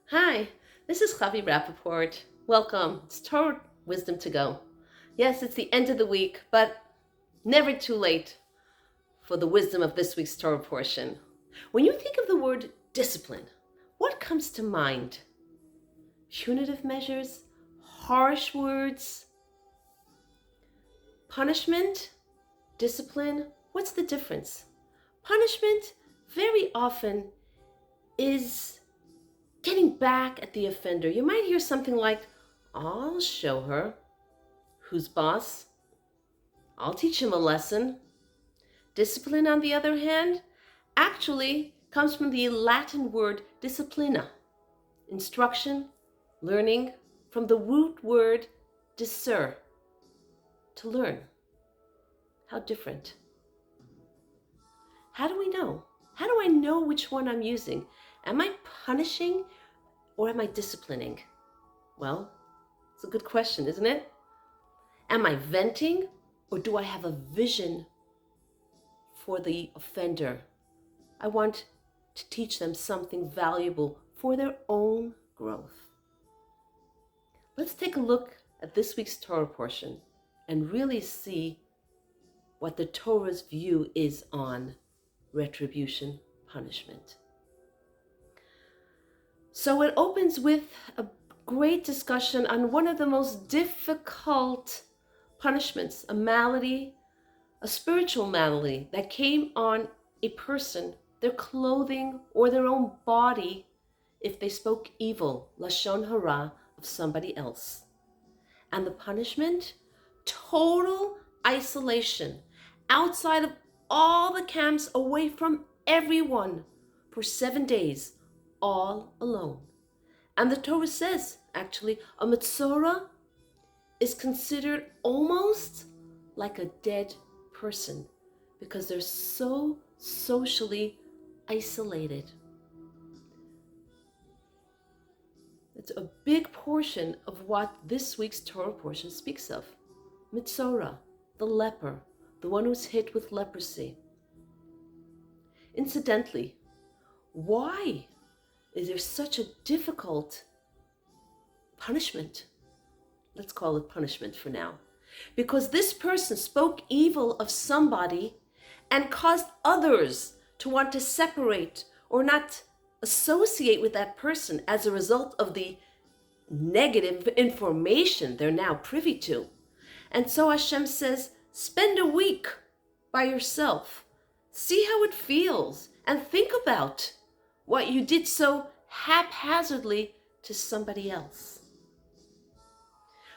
Hi, this is Chavi Rappaport. Welcome. It's Torah Wisdom to Go. Yes, it's the end of the week, but never too late for the wisdom of this week's Torah portion. When you think of the word discipline, what comes to mind? Punitive measures? Harsh words? Punishment? Discipline? What's the difference? Punishment very often is getting back at the offender. You might hear something like, I'll show her. Who's boss? I'll teach him a lesson. Discipline, on the other hand, actually comes from the Latin word disciplina. Instruction, learning, from the root word discer, to learn. How different. How do we know? How do I know which one I'm using? Am I punishing or am I disciplining? Well, it's a good question, isn't it? Am I venting or do I have a vision for the offender? I want to teach them something valuable for their own growth. Let's take a look at this week's Torah portion and really see what the Torah's view is on retribution, punishment. So it opens with a great discussion on one of the most difficult punishments, a malady, a spiritual malady that came on a person, their clothing or their own body, if they spoke evil, lashon hara, of somebody else. And the punishment? Total isolation, outside of all the camps, away from everyone for 7 days, all alone. And the Torah says, actually, a metzora is considered almost like a dead person because they're so socially isolated. It's a big portion of what this week's Torah portion speaks of. Metzora, the leper, the one who's hit with leprosy. Incidentally, why is there such a difficult punishment? Let's call it punishment for now. Because this person spoke evil of somebody and caused others to want to separate or not associate with that person as a result of the negative information they're now privy to. And so Hashem says, spend a week by yourself. See how it feels and think about what you did so haphazardly to somebody else.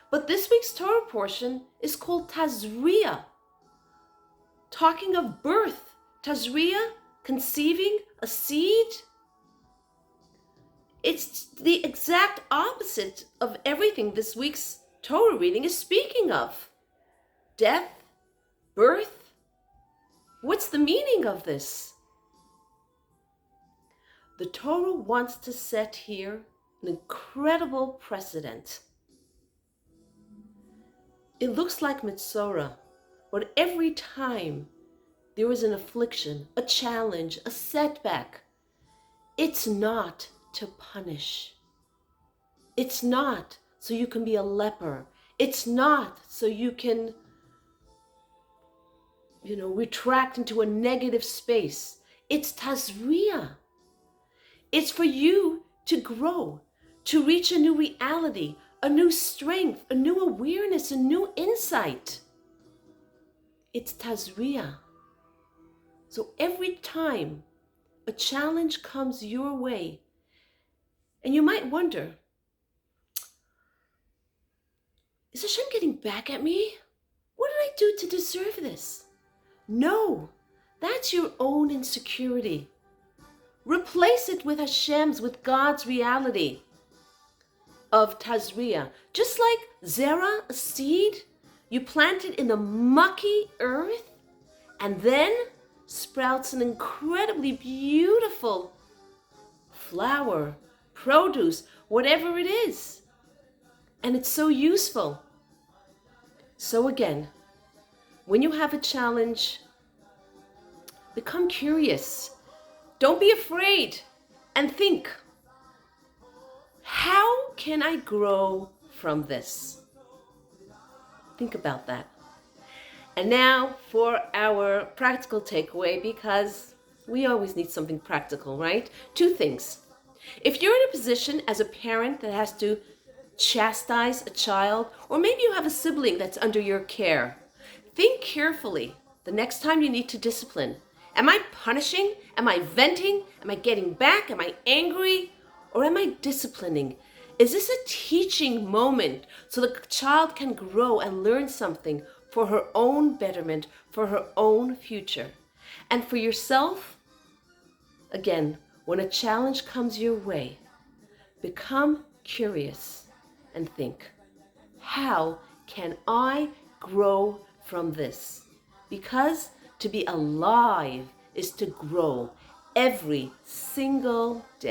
But this week's Torah portion is called Tazria, talking of birth. Tazria, conceiving a seed. It's the exact opposite of everything this week's Torah reading is speaking of. Death, birth. What's the meaning of this? The Torah wants to set here an incredible precedent. It looks like Metzora, but every time there is an affliction, a challenge, a setback, it's not to punish. It's not so you can be a leper. It's not so you can, retract into a negative space. It's Tazria. It's for you to grow, to reach a new reality, a new strength, a new awareness, a new insight. It's Tazria. So every time a challenge comes your way, and you might wonder, is Hashem getting back at me? What did I do to deserve this? No, that's your own insecurity. Replace it with Hashem's, with God's reality of Tazria. Just like Zera, a seed, you plant it in the mucky earth and then sprouts an incredibly beautiful flower, produce, whatever it is. And it's so useful. So again, when you have a challenge, become curious. Don't be afraid and think, can I grow from this? Think about that. And now for our practical takeaway, because we always need something practical, right? 2 things. If you're in a position as a parent that has to chastise a child, or maybe you have a sibling that's under your care, think carefully the next time you need to discipline. Am I punishing? Am I venting? Am I getting back? Am I angry? Or am I disciplining? Is this a teaching moment so the child can grow and learn something for her own betterment, for her own future? And for yourself, again, when a challenge comes your way, become curious and think, how can I grow from this? Because to be alive is to grow every single day.